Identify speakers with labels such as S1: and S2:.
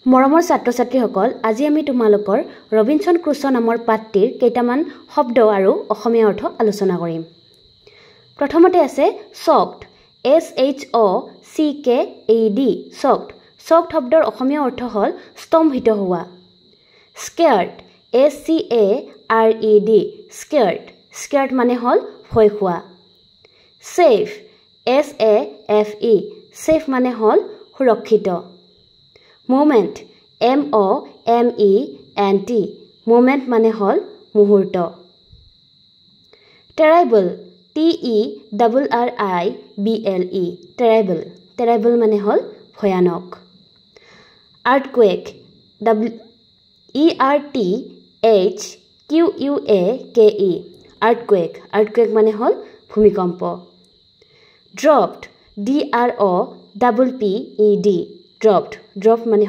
S1: মৰমৰ ছাত্ৰ-ছাত্ৰীসকল, আজি আমি তোমালোকৰ ৰবিনসন ক্ৰুছ নামৰ পাঠটিৰ কেইটামান শব্দ আৰু অসমীয়া অৰ্থ আলোচনা কৰিম। প্ৰথমতে আছে shocked, SHOCKED, shocked. shocked শব্দৰ অসমীয়া অৰ্থ হ'ল স্তম্ভিত হোৱা। scared, SCARED, scared. scared মানে হ'ল ভয় খোৱা। safe, SAFE, safe মানে হ'ল সুৰক্ষিত। moment, MOMENT, moment মানে হ'ল মুহূৰ্ত। terrible, TERRIBLE, terrible, terrible মানে হ'ল ভয়ানক। earthquake, ERTHQUAKE, earthquake, earthquake মানে হ'ল ভূমিকম্প। dropped, DROPPED, dropped, drop মানে